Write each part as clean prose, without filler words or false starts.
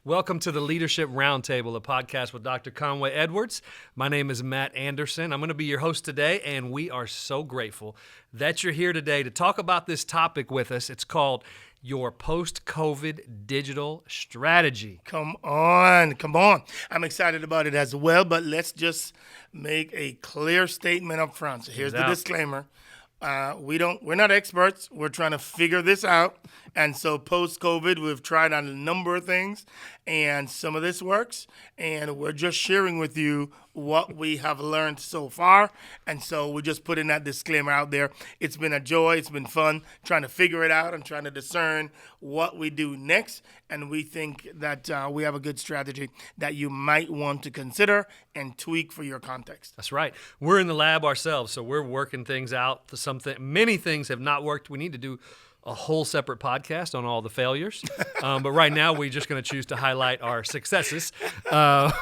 Welcome to the Leadership Roundtable, a podcast with Dr. Conway Edwards. My name is Matt Anderson. I'm going to be your host today, and we are so grateful that you're here today to talk about this topic with us. It's called Your Post-COVID Digital Strategy. Come on. I'm excited about it as well, but let's just make a clear statement up front. So here's the disclaimer. We're not experts. We're trying to figure this out. And so post-COVID, we've tried on a number of things, and some of this works. And we're just sharing with you what we have learned so far. And so we're just putting that disclaimer out there. It's been a joy. It's been fun trying to figure it out and trying to discern what we do next. And we think that we have a good strategy that you might want to consider and tweak for your context. That's right. We're in the lab ourselves, so we're working things out. Many things have not worked. We need to do a whole separate podcast on all the failures. But right now, we're just going to choose to highlight our successes. But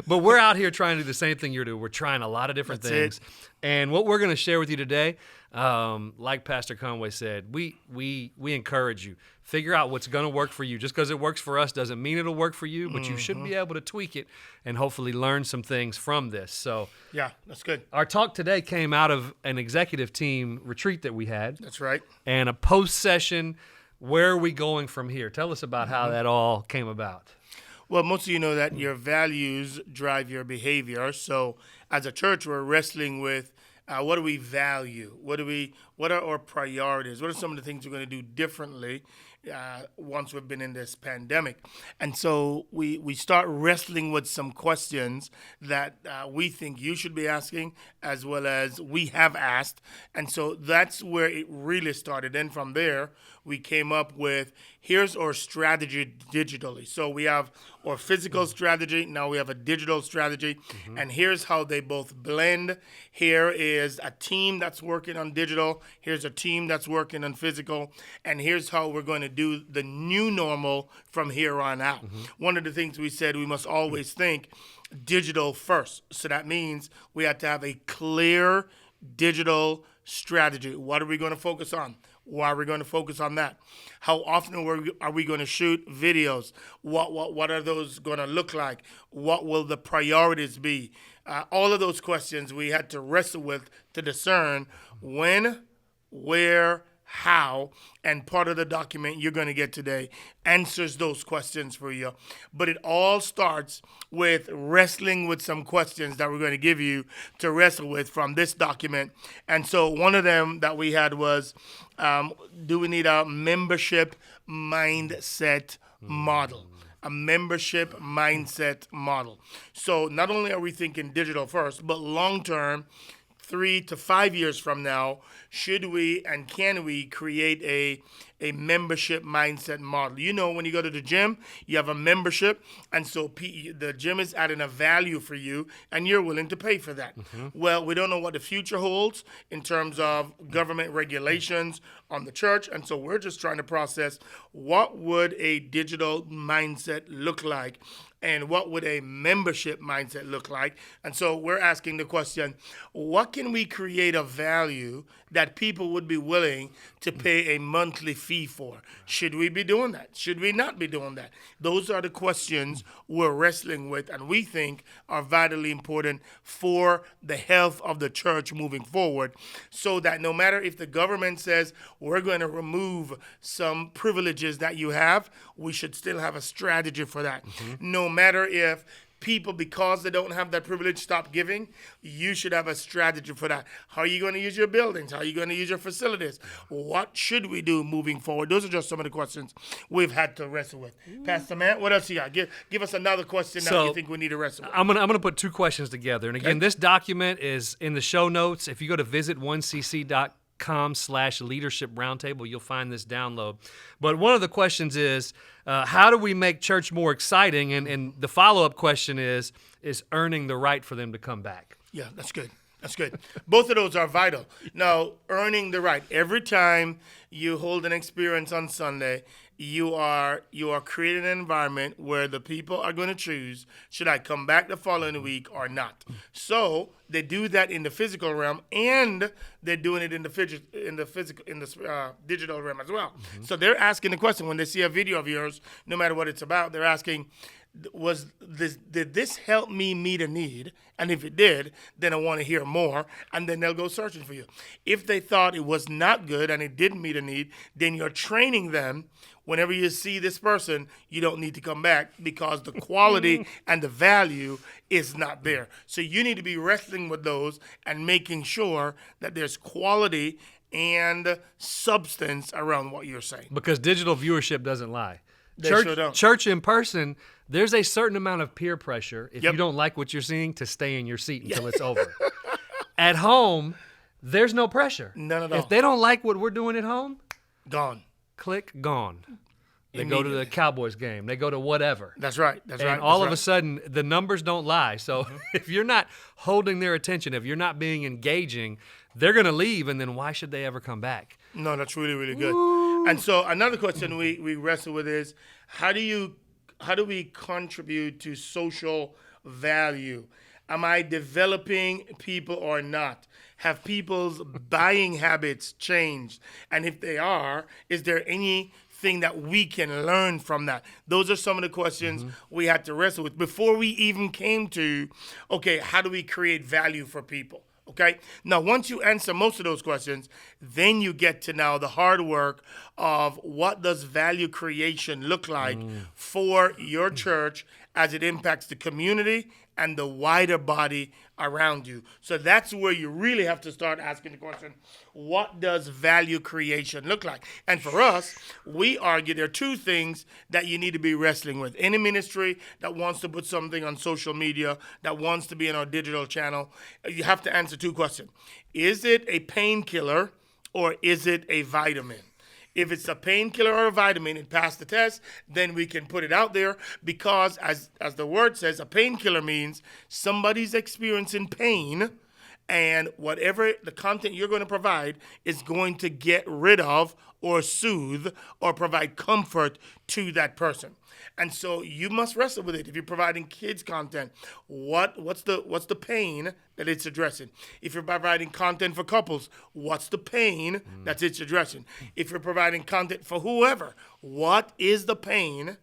we're out here trying to do the same thing you're doing. We're trying a lot of different things. And what we're going to share with you today, like Pastor Conway said, we encourage you. Figure out what's going to work for you. Just because it works for us doesn't mean it'll work for you, but you should be able to tweak it and hopefully learn some things from this. So yeah, that's good. Our talk today came out of an executive team retreat that we had. That's right. And a post-session, where are we going from here? Tell us about how that all came about. Well, most of you know that your values drive your behavior. So as a church, we're wrestling with what do we value? What are our priorities? What are some of the things we're going to do differently once we've been in this pandemic? And so we start wrestling with some questions that we think you should be asking, as well as we have asked. And so that's where it really started. And from there, we came up with, here's our strategy digitally. So we have our physical strategy, now we have a digital strategy, and here's how they both blend. Here is a team that's working on digital, here's a team that's working on physical, and here's how we're going to do the new normal from here on out. One of the things we said, we must always think digital first. So that means we have to have a clear digital strategy. What are we going to focus on? Why are we going to focus on that? How often are we going to shoot videos? What are those going to look like? What will the priorities be? All of those questions we had to wrestle with to discern when, where, how, and part of the document you're going to get today answers those questions for you. But it all starts with wrestling with some questions that we're going to give you to wrestle with from this document. And so one of them that we had was, do we need a membership mindset model? A membership mindset model. So not only are we thinking digital first, but long-term, 3 to 5 years from now, should we and can we create a membership mindset model? You know, when you go to the gym, you have a membership, and so the gym is adding a value for you, and you're willing to pay for that. Well, we don't know what the future holds in terms of government regulations on the church, and so we're just trying to process what would a digital mindset look like, and what would a membership mindset look like? And so we're asking the question, what can we create a value that people would be willing to pay a monthly fee for? Should we be doing that? Should we not be doing that? Those are the questions we're wrestling with and we think are vitally important for the health of the church moving forward, so that no matter if the government says we're going to remove some privileges that you have, we should still have a strategy for that. No matter if people, because they don't have that privilege, stop giving, you should have a strategy for that. How are you going to use your buildings? How are you going to use your facilities? What should we do moving forward? Those are just some of the questions we've had to wrestle with. Pastor Matt, what else you got? Give us another question that you think we need to wrestle with. I'm gonna put two questions together. And again, this document is in the show notes. If you go to visit1cc.com/leadership roundtable, you'll find this download. But one of the questions is, how do we make church more exciting? And the follow-up question is earning the right for them to come back? Yeah, that's good. That's good. Both of those are vital. Now, earning the right. Every time you hold an experience on Sunday you are creating an environment where the people are going to choose, should I come back the following week or not? So they do that in the physical realm, and they're doing it in the digital realm as well. So they're asking the question when they see a video of yours, no matter what it's about, they're asking, did this help me meet a need? And if it did, then I want to hear more, and then they'll go searching for you. If they thought it was not good and it didn't meet a need, then you're training them. Whenever you see this person, you don't need to come back because the quality and the value is not there. So you need to be wrestling with those and making sure that there's quality and substance around what you're saying. Because digital viewership doesn't lie. They sure don't. Church in person, there's a certain amount of peer pressure if Yep. you don't like what you're seeing to stay in your seat until it's over. At home, there's no pressure. None at all. If they don't like what we're doing at home, Gone. click, gone. They go to the Cowboys game. They go to whatever. That's right. And all of a sudden, the numbers don't lie. So if you're not holding their attention, if you're not being engaging, they're going to leave, and then why should they ever come back? No, that's really, really good. And so another question we wrestle with is, how do we contribute to social value? Am I developing people or not? Have people's buying habits changed? And if they are, is there anything that we can learn from that? Those are some of the questions we had to wrestle with before we even came to, okay, how do we create value for people? Okay. Now, once you answer most of those questions, then you get to now the hard work of what does value creation look like for your church as it impacts the community and the wider body around you. So that's where you really have to start asking the question, what does value creation look like? And for us, we argue there are two things that you need to be wrestling with. Any ministry that wants to put something on social media, that wants to be in our digital channel, you have to answer two questions. Is it a painkiller or is it a vitamin? If it's a painkiller or a vitamin, it passed the test, then we can put it out there because, as the word says, a painkiller means somebody's experiencing pain, and whatever the content you're going to provide is going to get rid of or soothe or provide comfort to that person. And so you must wrestle with it. If you're providing kids content, what's the pain that it's addressing? If you're providing content for couples, what's the pain that it's addressing? If you're providing content for whoever, what is the pain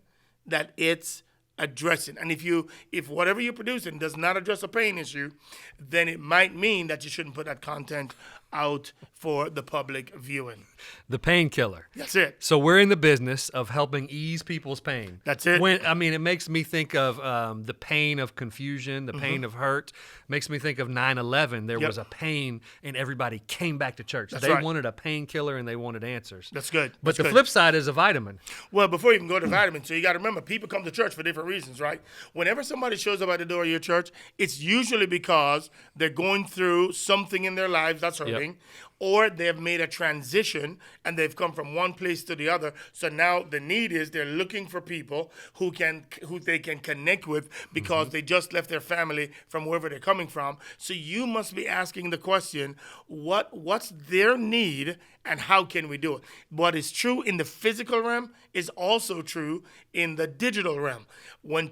that it's addressing? And if whatever you're producing does not address a pain issue, then it might mean that you shouldn't put that content out for the public viewing. The painkiller. That's it. So we're in the business of helping ease people's pain. That's it. It makes me think of the pain of confusion, the pain of hurt. Makes me think of 9/11. There was a pain, and everybody came back to church. That's they right. wanted a painkiller, and they wanted answers. That's good. But That's the good. flip side is a vitamin. Well, before you even go to vitamins, so you got to remember, people come to church for different reasons, right? Whenever somebody shows up at the door of your church, it's usually because they're going through something in their lives that's hurting, or they've made a transition and they've come from one place to the other. So now the need is they're looking for people who they can connect with because they just left their family from wherever they're coming from. So you must be asking the question, what's their need and how can we do it? What is true in the physical realm is also true in the digital realm. When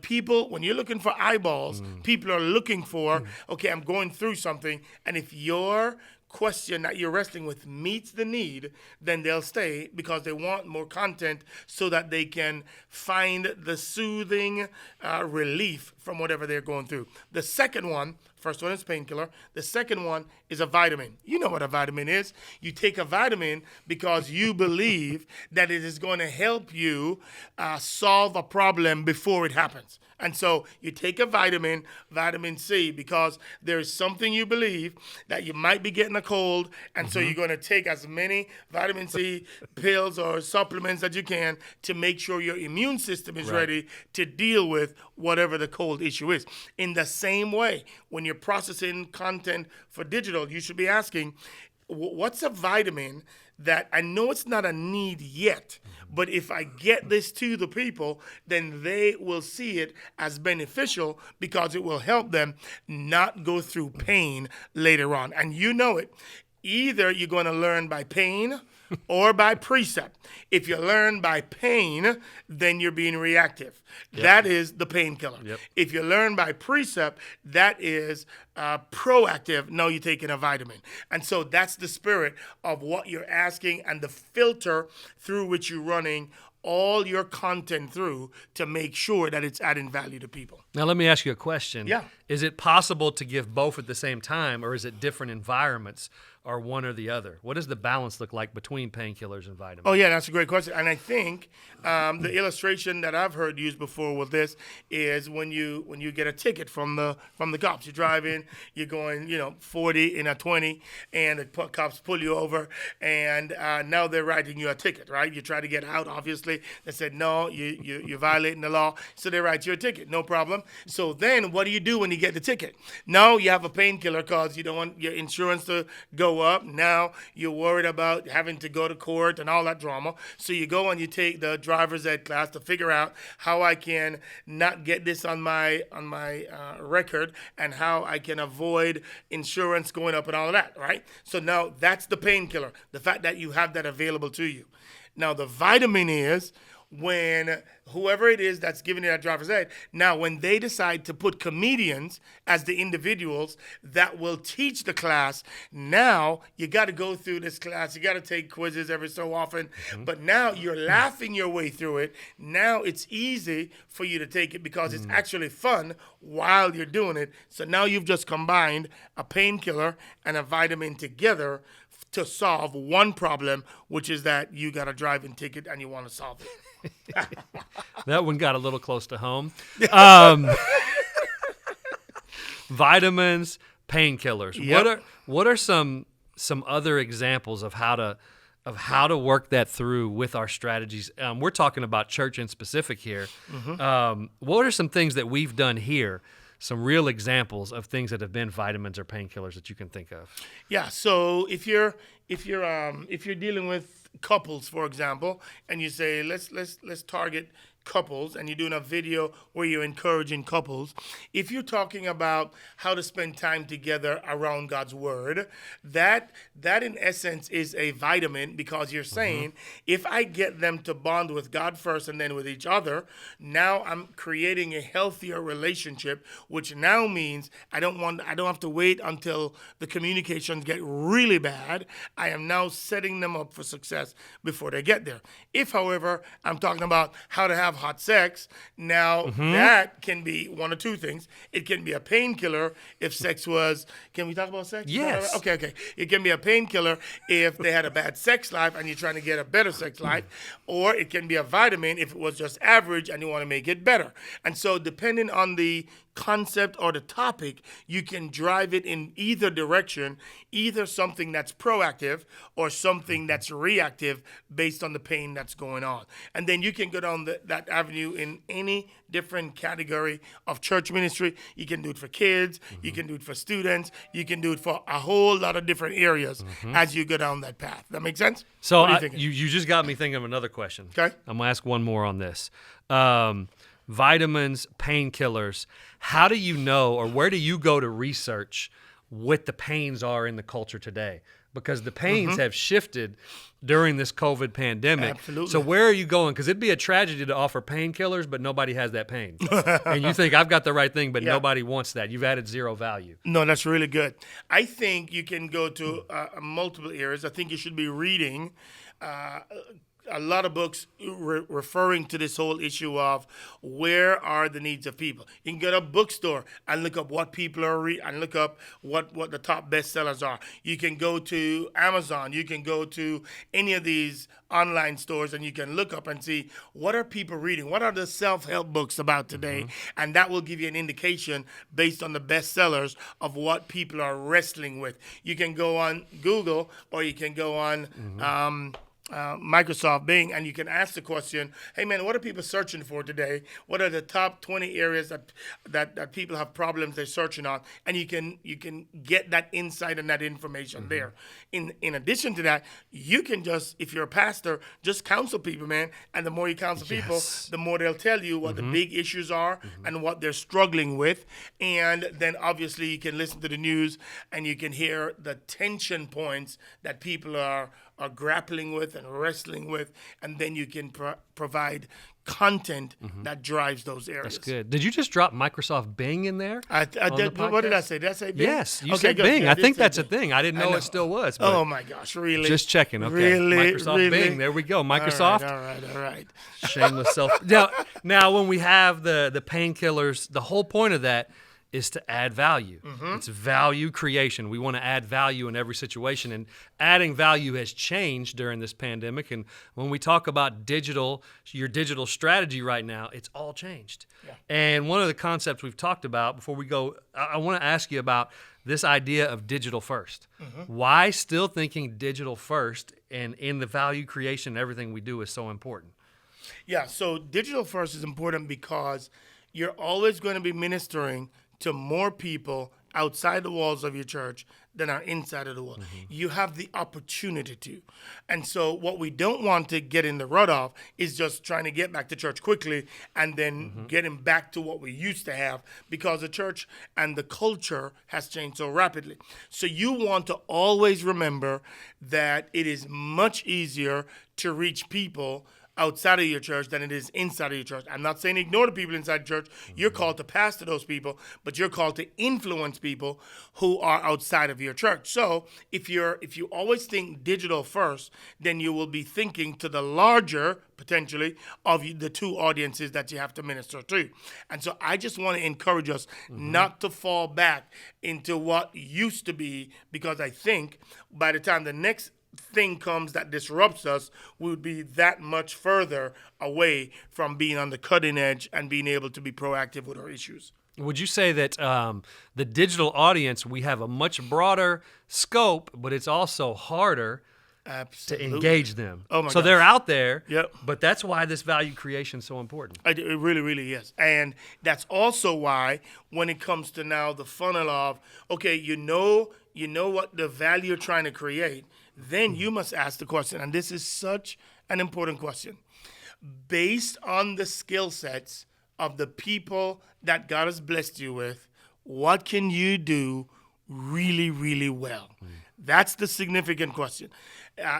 you're looking for eyeballs, people are looking for, okay, I'm going through something, and if your question that you're wrestling with meets the need, then they'll stay because they want more content so that they can find the soothing relief from whatever they're going through. The second one, first one is painkiller. The second one is a vitamin. You know what a vitamin is. You take a vitamin because you believe that it is going to help you solve a problem before it happens. And so you take a vitamin C, because there's something you believe that you might be getting a cold, and so you're going to take as many vitamin C pills or supplements that you can to make sure your immune system is ready to deal with whatever the cold issue is. In the same way, when you're processing content for digital, you should be asking, what's a vitamin that I know it's not a need yet, but if I get this to the people, then they will see it as beneficial because it will help them not go through pain later on. And you know it. Either you're going to learn by pain or by precept. If you learn by pain, then you're being reactive. That is the painkiller. If you learn by precept, that is proactive. Now you're taking a vitamin. And so that's the spirit of what you're asking and the filter through which you're running all your content through to make sure that it's adding value to people. Now, let me ask you a question. Yeah. Is it possible to give both at the same time, or is it different environments, or one or the other? What does the balance look like between painkillers and vitamins? Oh, yeah, that's a great question. And I think the illustration that I've heard used before with this is when you get a ticket from the cops. You drive in, you're going 40 in a 20, and the cops pull you over, and now they're writing you a ticket, right? You try to get out, obviously. They said, no, you're violating the law, so they write you a ticket, no problem. So then what do you do when you get the ticket? Now you have a painkiller because you don't want your insurance to go up. Now you're worried about having to go to court and all that drama. So you go and you take the driver's ed class to figure out how I can not get this on my record and how I can avoid insurance going up and all of that, right? So now that's the painkiller, the fact that you have that available to you. Now the vitamin is when whoever it is that's giving you that driver's ed, now when they decide to put comedians as the individuals that will teach the class, now you got to go through this class. You got to take quizzes every so often. But now you're laughing your way through it. Now it's easy for you to take it because it's actually fun while you're doing it. So now you've just combined a painkiller and a vitamin together to solve one problem, which is that you got a driving ticket and you want to solve it. That one got a little close to home. Vitamins, painkillers. Yep. What are some other examples of how to work that through with our strategies? We're talking about church in specific here. What are some things that we've done here? Some real examples of things that have been vitamins or painkillers that you can think of. Yeah. So if you're dealing with couples, for example, and you say let's target couples, and you're doing a video where you're encouraging couples, if you're talking about how to spend time together around God's word, that in essence is a vitamin, because you're saying if I get them to bond with God first and then with each other, now I'm creating a healthier relationship, which now means I don't have to wait until the communications get really bad. I am now setting them up for success before they get there. If, however, I'm talking about how to have hot sex, now that can be one of two things. It can be a painkiller if sex was, can we talk about sex? Yes. Okay. It can be a painkiller if they had a bad sex life and you're trying to get a better sex life, or it can be a vitamin if it was just average and you want to make it better. And so depending on the concept or the topic, you can drive it in either direction, either something that's proactive or something that's reactive based on the pain that's going on. And then you can go down that avenue in any different category of church ministry. You can do it for kids, you can do it for students, you can do it for a whole lot of different areas as you go down that path. That make sense? So you just got me thinking of another question. Okay. I'm going to ask one more on this. Vitamins, painkillers. How do you know, or where do you go to research what the pains are in the culture today? Because the pains have shifted during this COVID pandemic. Absolutely. So where are you going? Because it'd be a tragedy to offer painkillers, but nobody has that pain. And you think, I've got the right thing, but nobody wants that. You've added zero value. No, that's really good. I think you can go to multiple areas. I think you should be reading a lot of books referring to this whole issue of where are the needs of people. You can go to a bookstore and look up what people are reading and look up what the top bestsellers are. You can go to Amazon. You can go to any of these online stores and you can look up and see what are people reading. What are the self-help books about today? And that will give you an indication based on the bestsellers of what people are wrestling with. You can go on Google or you can go on Microsoft Bing, and you can ask the question, hey man, what are people searching for today? What are the top 20 areas that people have problems they're searching on? And you can get that insight and that information there. In addition to that, you can just, if you're a pastor, just counsel people, man. And the more you counsel people, the more they'll tell you what the big issues are and what they're struggling with. And then obviously you can listen to the news and you can hear the tension points that people are are grappling with and wrestling with, and then you can provide content that drives those areas. That's good. Did you just drop Microsoft Bing in there? I did. What did I say? Did I say Bing? Yes, you said Bing. I think that's a thing. I didn't know it still was. But oh my gosh, really? Just checking. Okay, really, Microsoft really? Bing. There we go. Microsoft. All right. Shameless self. Now, when we have the painkillers, the whole point of that is to add value. It's value creation. We want to add value in every situation, and adding value has changed during this pandemic. And when we talk about your digital strategy right now, it's all changed. Yeah. And one of the concepts we've talked about before we go, I want to ask you about this idea of digital first. Why still thinking digital first and in the value creation and everything we do is so important? Yeah, so digital first is important because you're always going to be ministering to more people outside the walls of your church than are inside of the wall. You have the opportunity to. And so what we don't want to get in the rut of is just trying to get back to church quickly and then getting back to what we used to have, because the church and the culture has changed so rapidly. So you want to always remember that it is much easier to reach people outside of your church than it is inside of your church. I'm not saying ignore the people inside the church. You're called to pastor those people, but you're called to influence people who are outside of your church. So if you always think digital first, then you will be thinking to the larger, potentially, of the two audiences that you have to minister to. And so I just want to encourage us not to fall back into what used to be, because I think by the time the next thing comes that disrupts us, we would be that much further away from being on the cutting edge and being able to be proactive with our issues. Would you say that the digital audience, we have a much broader scope, but it's also harder to engage them? Oh my so gosh. They're out there, Yep. But that's why this value creation is so important. It really, really is. And that's also why when it comes to now the funnel of, okay, you know what the value you're trying to create, then you must ask the question, and this is such an important question. Based on the skill sets of the people that God has blessed you with, what can you do really, really well? That's the significant question.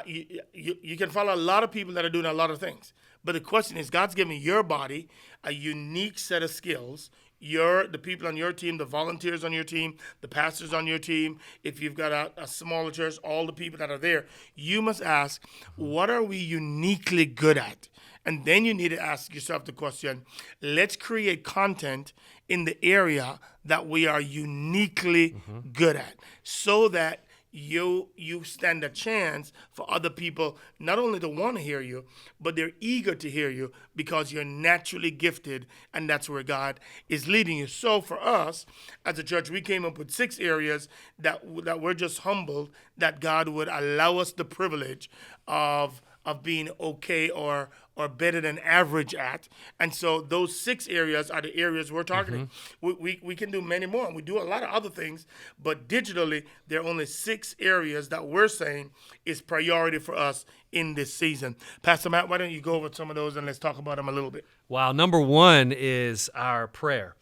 You can follow a lot of people that are doing a lot of things, but the question is, God's given your body a unique set of skills. The people on your team, the volunteers on your team, the pastors on your team, if you've got a smaller church, all the people that are there, you must ask, what are we uniquely good at? And then you need to ask yourself the question, let's create content in the area that we are uniquely good at, so that you stand a chance for other people not only to want to hear you, but they're eager to hear you because you're naturally gifted, and that's where God is leading you. So for us as a church, we came up with 6 areas that we're just humbled that God would allow us the privilege of being okay or better than average at. And so those 6 areas are the areas we're targeting. We can do many more, and we do a lot of other things, but digitally, there are only 6 areas that we're saying is priority for us in this season. Pastor Matt, why don't you go over some of those and let's talk about them a little bit. Wow. Number 1 is our prayer.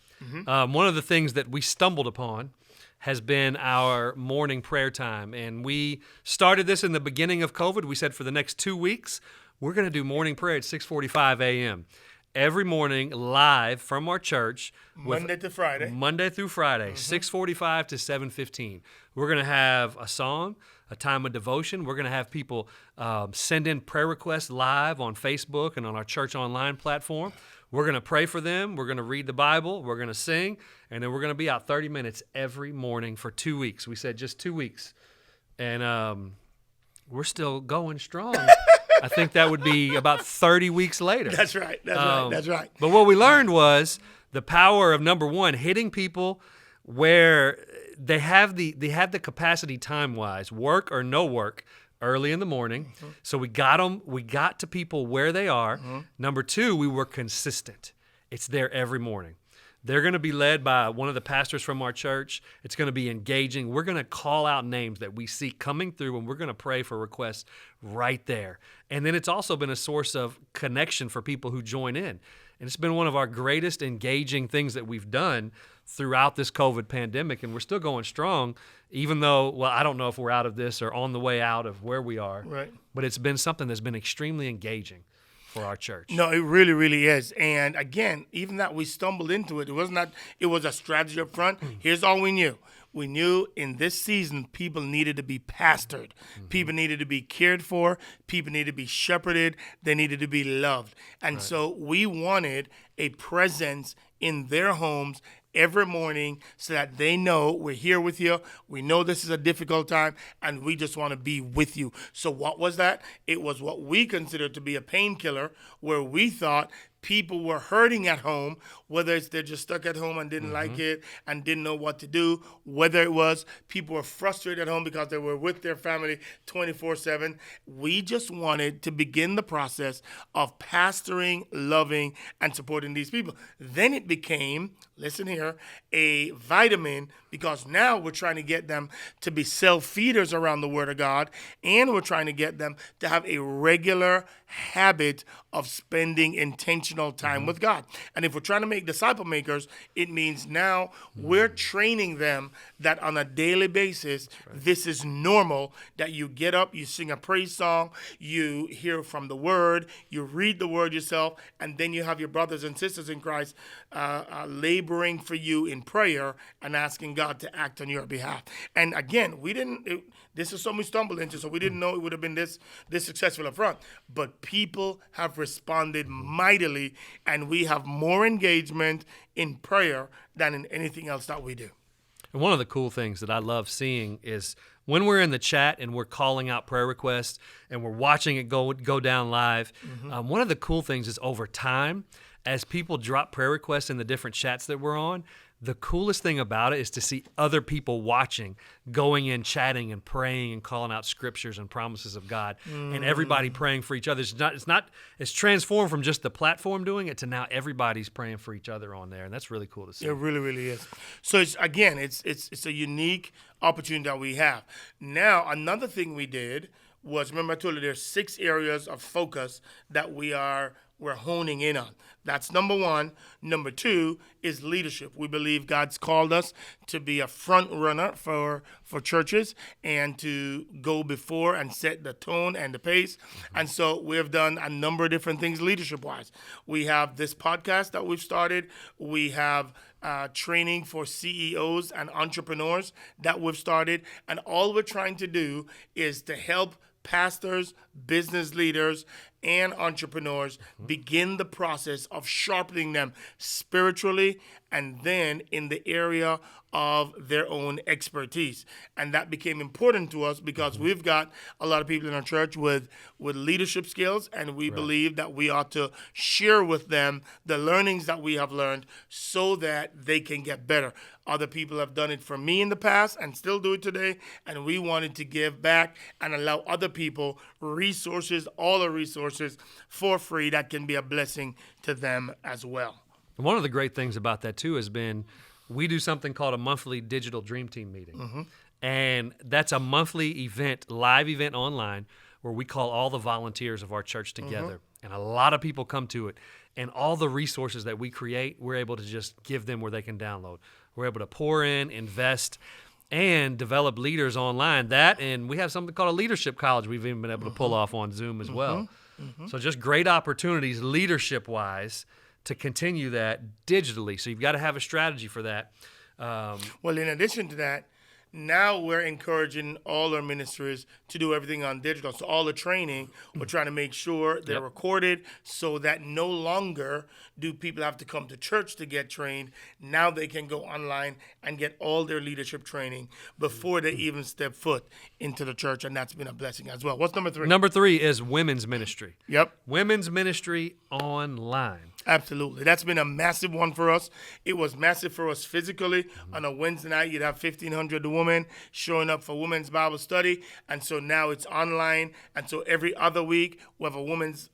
One of the things that we stumbled upon has been our morning prayer time. And we started this in the beginning of COVID. We said for the next 2 weeks, we're going to do morning prayer at 6:45 a.m. every morning, live from our church. Monday to Friday. Monday through Friday, 6:45 to 7:15. We're going to have a song, a time of devotion. We're going to have people send in prayer requests live on Facebook and on our church online platform. We're going to pray for them. We're going to read the Bible. We're going to sing. And then we're going to be out 30 minutes every morning for 2 weeks. We said just 2 weeks. And we're still going strong. I think that would be about 30 weeks later. That's right. That's right. But what we learned was the power of, number 1, hitting people where they have the capacity time-wise, work or no work, early in the morning. So we got to people where they are. Number 2, we were consistent. It's there every morning. They're going to be led by one of the pastors from our church. It's going to be engaging. We're going to call out names that we see coming through, and we're going to pray for requests right there. And then it's also been a source of connection for people who join in. And it's been one of our greatest engaging things that we've done throughout this COVID pandemic, and we're still going strong, even though, well, I don't know if we're out of this or on the way out of where we are. Right. But it's been something that's been extremely engaging for our church. No, it really, really is. And again, even that we stumbled into it, it was a strategy up front. Here's all we knew. We knew in this season, people needed to be pastored. People needed to be cared for. People needed to be shepherded. They needed to be loved. And so we wanted a presence in their homes every morning so that they know we're here with you. We know this is a difficult time, and we just want to be with you. So what was that? It was what we considered to be a painkiller, where we thought people were hurting at home, whether it's they're just stuck at home and didn't like it and didn't know what to do, whether it was people were frustrated at home because they were with their family 24/7. We just wanted to begin the process of pastoring, loving, and supporting these people. Then it became, listen here, a vitamin, because now we're trying to get them to be self-feeders around the Word of God, and we're trying to get them to have a regular habit of spending intentional time with God. And if we're trying to make disciple makers, it means now we're training them that on a daily basis, this is normal, that you get up, you sing a praise song, you hear from the Word, you read the Word yourself, and then you have your brothers and sisters in Christ laboring for you in prayer and asking God to act on your behalf. And again, this is something we stumbled into, so we didn't know it would have been this successful up front. But people have responded mightily, and we have more engagement in prayer than in anything else that we do. And one of the cool things that I love seeing is when we're in the chat and we're calling out prayer requests and we're watching it go down live, one of the cool things is over time, as people drop prayer requests in the different chats that we're on, the coolest thing about it is to see other people watching, going in, chatting and praying and calling out scriptures and promises of God, and everybody praying for each other. It's transformed from just the platform doing it to now everybody's praying for each other on there, and that's really cool to see. It really, really is. So it's a unique opportunity that we have. Now, another thing we did was, remember I told you there's 6 areas of focus that we're honing in on. That's number 1. Number 2 is leadership. We believe God's called us to be a front runner for churches and to go before and set the tone and the pace. And so we have done a number of different things leadership-wise. We have this podcast that we've started. We have training for CEOs and entrepreneurs that we've started. And all we're trying to do is to help pastors, business leaders, and entrepreneurs begin the process of sharpening them spiritually and then in the area of their own expertise. And that became important to us because we've got a lot of people in our church with leadership skills, and we believe that we ought to share with them the learnings that we have learned so that they can get better. Other people have done it for me in the past and still do it today, and we wanted to give back and allow other people resources, all the resources for free that can be a blessing to them as well. One of the great things about that, too, has been we do something called a monthly digital Dream Team meeting. And that's a monthly event, live event online, where we call all the volunteers of our church together. And a lot of people come to it. And all the resources that we create, we're able to just give them where they can download. We're able to pour in, invest, and develop leaders online. And we have something called a leadership college we've even been able to pull off on Zoom as well. So just great opportunities leadership-wise to continue that digitally. So you've got to have a strategy for that. Well, in addition to that, now we're encouraging all our ministries to do everything on digital. So all the training, we're trying to make sure they're recorded so that no longer do people have to come to church to get trained. Now they can go online and get all their leadership training before they even step foot into the church, and that's been a blessing as well. What's number 3? Number 3 is women's ministry. Yep. Women's ministry online. Absolutely. That's been a massive one for us. It was massive for us physically. On a Wednesday night, you'd have 1,500 women showing up for women's Bible study. And so now it's online. And so every other week, we have a women's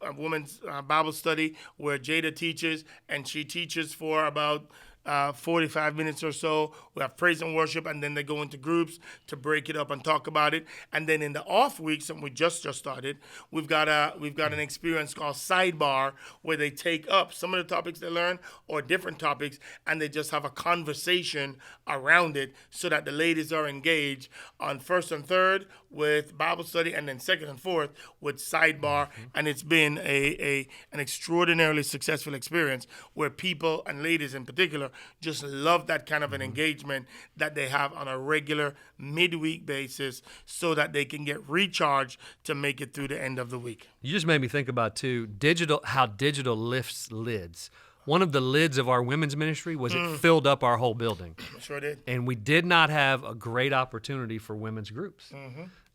Bible study where Jada teaches, and she teaches for about 45 minutes or so. We have praise and worship, and then they go into groups to break it up and talk about it. And then in the off weeks, and we just started, we've got an experience called Sidebar, where they take up some of the topics they learn or different topics, and they just have a conversation around it, so that the ladies are engaged on first and third with Bible study, and then second and fourth with Sidebar. And it's been an extraordinarily successful experience, where people, and ladies in particular, just love that kind of an engagement that they have on a regular midweek basis, so that they can get recharged to make it through the end of the week. You just made me think about, too, how digital lifts lids. One of the lids of our women's ministry was it filled up our whole building. Sure did. And we did not have a great opportunity for women's groups.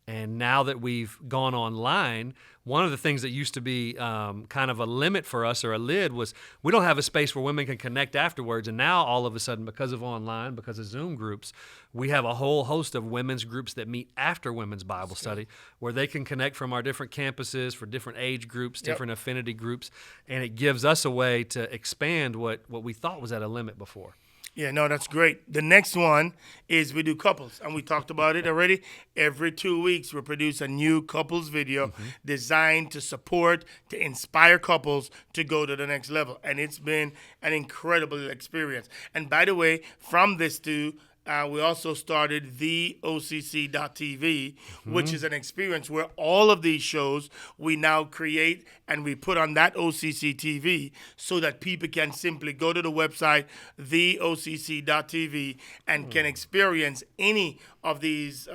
And now that we've gone online, one of the things that used to be kind of a limit for us, or a lid, was we don't have a space where women can connect afterwards. And now all of a sudden, because of online, because of Zoom groups, we have a whole host of women's groups that meet after women's Bible study, where they can connect from our different campuses for different age groups, different affinity groups. And it gives us a way to expand what we thought was at a limit before. Yeah, no, that's great. The next one is we do couples, and we talked about it already. Every 2 weeks, we produce a new couples video designed to support, to inspire couples to go to the next level. And it's been an incredible experience. And by the way, from this too, we also started the OCC.TV, which is an experience where all of these shows we now create and we put on that OCC TV, so that people can simply go to the website, the OCC.TV, and can experience any of these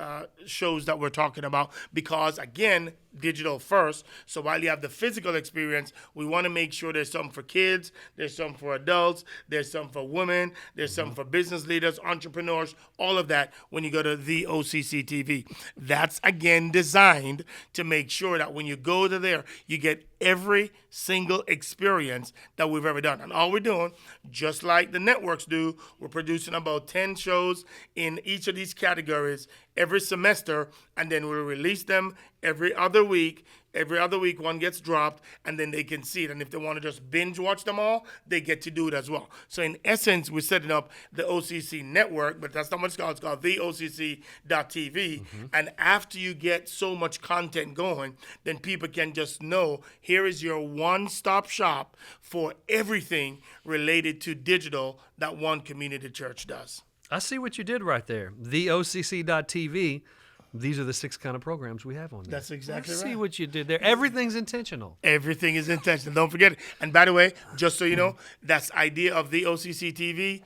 shows that we're talking about. Because, again, digital first. So while you have the physical experience, we want to make sure there's some for kids, there's some for adults, there's some for women, there's some for business leaders, entrepreneurs, all of that when you go to the OCC TV. That's, again, designed to make sure that when you go to there, you get every single experience that we've ever done. And all we're doing, just like the networks do, we're producing about 10 shows in each of these categories every semester, and then we'll release them every other week. Every other week, one gets dropped, and then they can see it. And if they want to just binge watch them all, they get to do it as well. So in essence, we're setting up the OCC network, but that's not what it's called. It's called the OCC.TV. And after you get so much content going, then people can just know, here is your one-stop shop for everything related to digital that one community church does. I see what you did right there. The OCC.TV. These are the 6 kind of programs we have on there. That's exactly right. See what you did there. Everything's intentional. Everything is intentional. Don't forget it. And by the way, just so you know, that's idea of the OCC TV.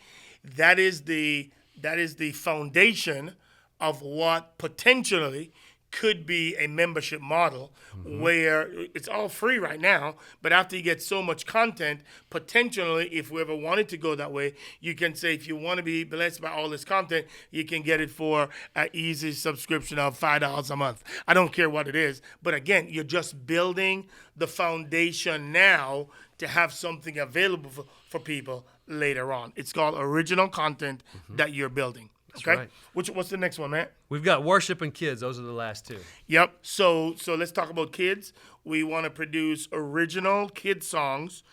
That is the foundation of what potentially could be a membership model, where it's all free right now, but after you get so much content, potentially, if we ever wanted to go that way, you can say, if you want to be blessed by all this content, you can get it for an easy subscription of $5 a month. I don't care what it is, but again, you're just building the foundation now to have something available for people later on. It's called original content that you're building. That's okay. Right. What's the next one, Matt? We've got worship and kids. Those are the last 2. Yep. So let's talk about kids. We want to produce original kid songs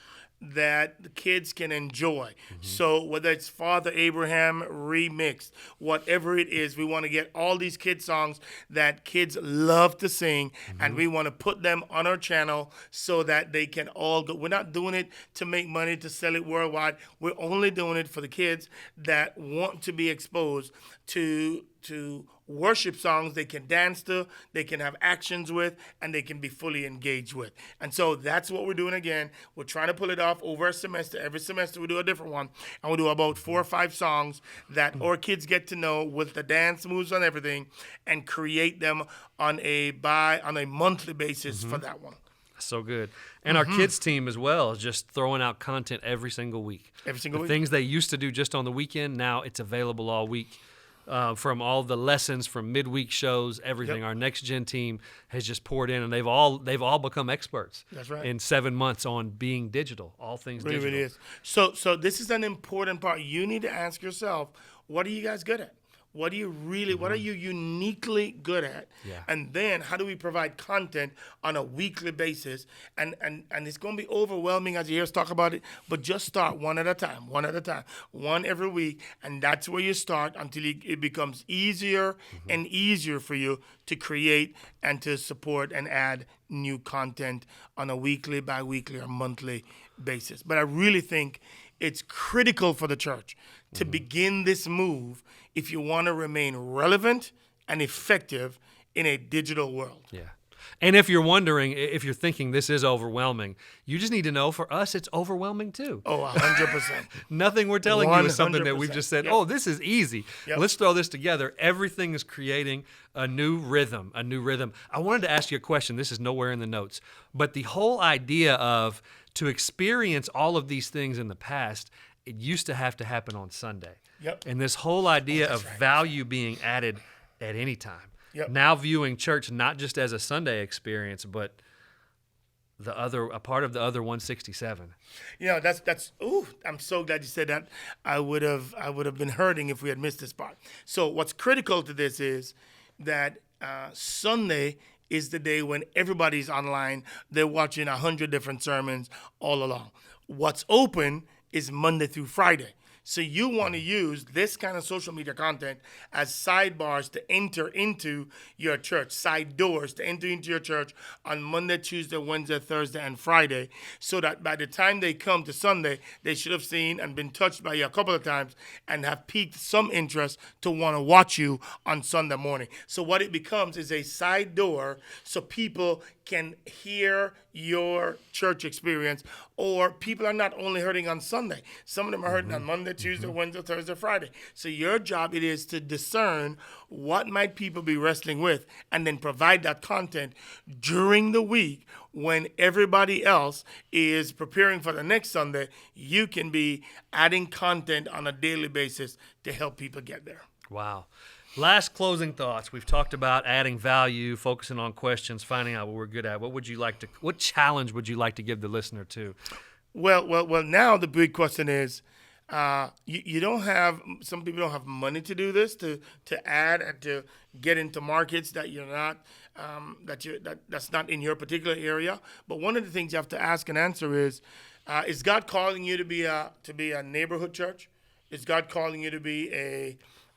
that the kids can enjoy. So whether it's Father Abraham remixed, whatever it is, we want to get all these kid songs that kids love to sing, and we want to put them on our channel so that they can all go. We're not doing it to make money, to sell it worldwide. We're only doing it for the kids that want to be exposed to worship songs they can dance to, they can have actions with, and they can be fully engaged with. And so that's what we're doing again. We're trying to pull it off over a semester. Every semester we do a different one, and we do about 4 or 5 songs that our kids get to know with the dance moves and everything, and create them on a monthly basis for that one. So good. And our kids team as well is just throwing out content every single week. Every single week. Things they used to do just on the weekend, now it's available all week. From all the lessons, from midweek shows, everything. Our next gen team has just poured in, and they've all become experts. That's right. In 7 months on being digital, all things digital. Really is. So this is an important part. You need to ask yourself, what are you guys good at? What do you really, what are you uniquely good at? Yeah. And then how do we provide content on a weekly basis? And it's going to be overwhelming as you hear us talk about it, but just start one at a time, one every week. And that's where you start until it becomes easier and easier for you to create and to support and add new content on a weekly, bi-weekly, or monthly basis. But I really think it's critical for the church to begin this move if you want to remain relevant and effective in a digital world. Yeah. And if you're wondering, if you're thinking this is overwhelming, you just need to know for us it's overwhelming too. Oh, 100%. Nothing we're telling you is something that we've 100%. just said, Yep. oh, this is easy. Yep. Let's throw this together. Everything is creating a new rhythm. I wanted to ask you a question. This is nowhere in the notes. But the whole idea of to experience all of these things in the past, it used to have to happen on Sunday. Yep. And this whole idea that's of right. value being added at any time. Yep. Now viewing church not just as a Sunday experience, but a part of the other 167. That's I'm so glad you said that. I would have been hurting if we had missed this part. So what's critical to this is that Sunday is the day when everybody's online. They're watching 100 different sermons all along. What's open is Monday through Friday. So you want to use this kind of social media content as sidebars to enter into your church, side doors to enter into your church on Monday, Tuesday, Wednesday, Thursday, and Friday, so that by the time they come to Sunday, they should have seen and been touched by you a couple of times and have piqued some interest to want to watch you on Sunday morning. So what it becomes is a side door so people can hear your church experience, or people are not only hurting on Sunday. Some of them are hurting on Monday, Tuesday, Wednesday, Thursday, Friday. So your job it is to discern what might people be wrestling with and then provide that content during the week when everybody else is preparing for the next Sunday. You can be adding content on a daily basis to help people get there. Wow. Last closing thoughts. We've talked about adding value, focusing on questions, finding out what we're good at. What challenge would you like to give the listener to? Well. Now the big question is, you don't have. Some people don't have money to do this, to add and to get into markets that you're not, that's not in your particular area. But one of the things you have to ask and answer is God calling you to be a neighborhood church? Is God calling you to be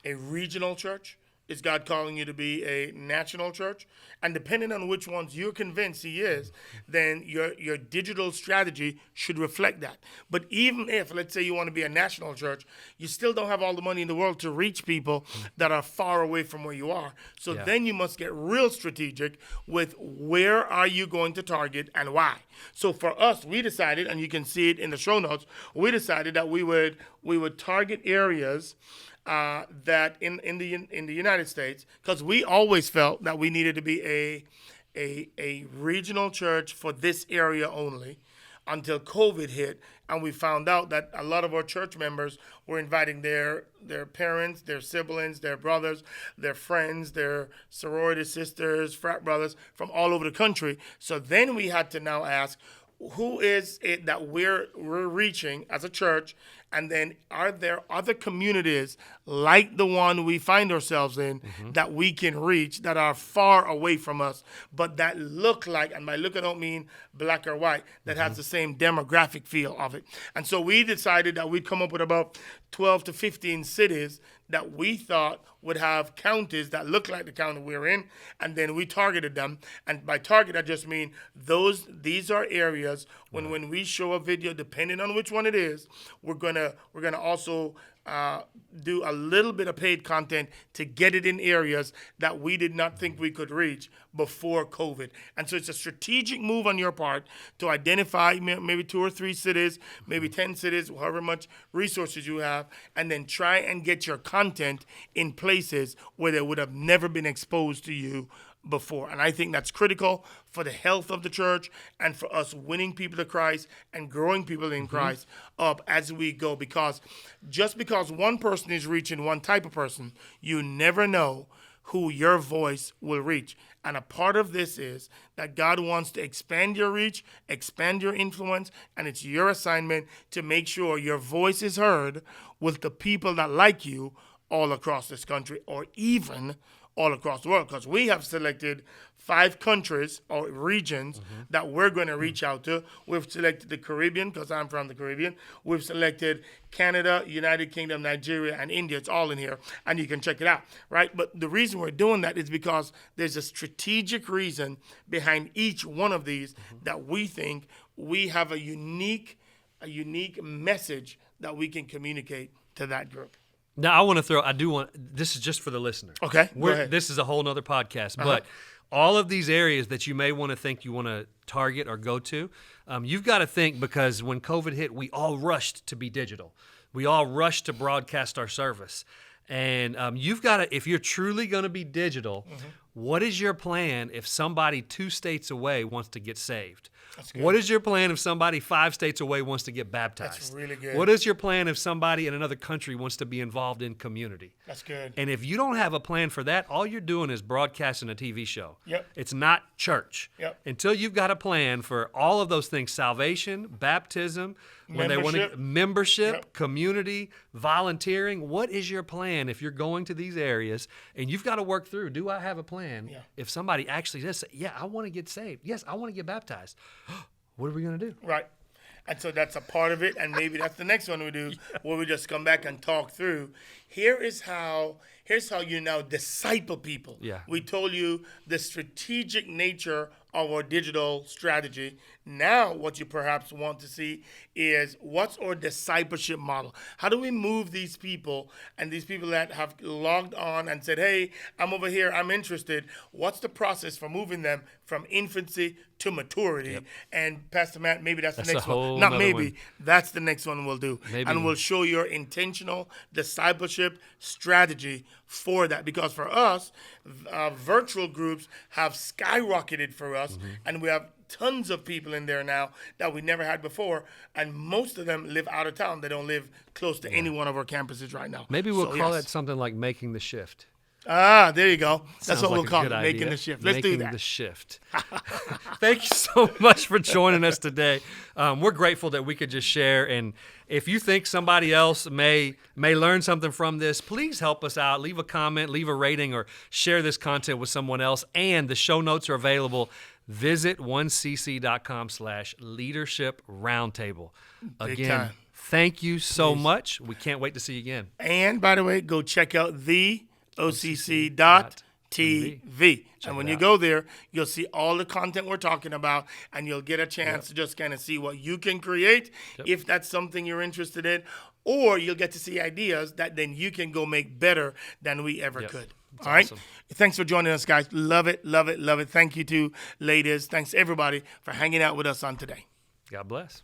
a regional church? Is God calling you to be a national church? And depending on which ones you're convinced he is, then your digital strategy should reflect that. But even if, let's say you want to be a national church, you still don't have all the money in the world to reach people that are far away from where you are. So then you must get real strategic with where are you going to target and why. So for us, we decided, and you can see it in the show notes, we decided that we would target areas that in the United States, because we always felt that we needed to be a regional church for this area only until COVID hit, and we found out that a lot of our church members were inviting their parents, their siblings, their brothers, their friends, their sorority sisters, frat brothers from all over the country. So then we had to now ask, who is it that we're reaching as a church? And then are there other communities like the one we find ourselves in that we can reach that are far away from us, but that look like, and by look I don't mean black or white, that has the same demographic feel of it. And so we decided that we'd come up with about 12 to 15 cities that we thought would have counties that look like the county we're in, and then we targeted them. And by target, I just mean these are areas when we show a video, depending on which one it is, we're gonna also do a little bit of paid content to get it in areas that we did not think we could reach before COVID. And so it's a strategic move on your part to identify maybe 2 or 3 cities, maybe 10 cities, however much resources you have, and then try and get your content in places where they would have never been exposed to you before. And I think that's critical for the health of the church and for us winning people to Christ and growing people in Christ up as we go. Because just because one person is reaching one type of person, you never know who your voice will reach. And a part of this is that God wants to expand your reach, expand your influence, and it's your assignment to make sure your voice is heard with the people that like you all across this country or even all across the world, because we have selected 5 countries or regions that we're going to reach out to. We've selected the Caribbean, because I'm from the Caribbean. We've selected Canada, United Kingdom, Nigeria, and India. It's all in here, and you can check it out, right? But the reason we're doing that is because there's a strategic reason behind each one of these that we think we have a unique message that we can communicate to that group. Now, this is just for the listener. Okay, go ahead. This is a whole nother podcast, but all of these areas that you may want to think you want to target or go to, you've got to think, because when COVID hit, we all rushed to be digital. We all rushed to broadcast our service. And you've got to, if you're truly going to be digital, what is your plan if somebody 2 states away wants to get saved? What is your plan if somebody 5 states away wants to get baptized? That's really good. What is your plan if somebody in another country wants to be involved in community? That's good. And if you don't have a plan for that, all you're doing is broadcasting a TV show. Yep. It's not church. Yep. Until you've got a plan for all of those things: salvation, baptism, when they want to membership, community, volunteering. What is your plan if you're going to these areas? And you've got to work through, do I have a plan? Yeah. If somebody actually does say, yeah, I want to get saved. Yes, I want to get baptized. What are we going to do? Right. And so that's a part of it, and maybe that's the next one we do, where we just come back and talk through. Here's how you now disciple people. Yeah. We told you the strategic nature of our digital strategy. Now what you perhaps want to see is, what's our discipleship model? How do we move these people, and these people that have logged on and said, hey, I'm over here, I'm interested. What's the process for moving them from infancy to maturity? Yep. And Pastor Matt, maybe that's the next one. Not maybe. That's the next one we'll do. Maybe. And we'll show your intentional discipleship strategy for that. Because for us, virtual groups have skyrocketed for us, and we have tons of people in there now that we never had before, and most of them live out of town. They don't live close to any one of our campuses right now. Maybe we'll call it something like Making the Shift. Ah, there you go. That's Sounds what like we'll call it, idea. Making the Shift. Let's do that. Making the Shift. Thank you so much for joining us today. We're grateful that we could just share, and if you think somebody else may learn something from this, please help us out. Leave a comment, leave a rating, or share this content with someone else. And the show notes are available. Visit 1cc.com/leadership roundtable. Again, thank you so much. We can't wait to see you again. And by the way, go check out the OCC.TV. And when you go there, you'll see all the content we're talking about, and you'll get a chance to just kind of see what you can create if that's something you're interested in, or you'll get to see ideas that then you can go make better than we ever could. That's all right. Awesome. Thanks for joining us, guys. Love it, love it, love it. Thank you to ladies. Thanks everybody for hanging out with us on today. God bless.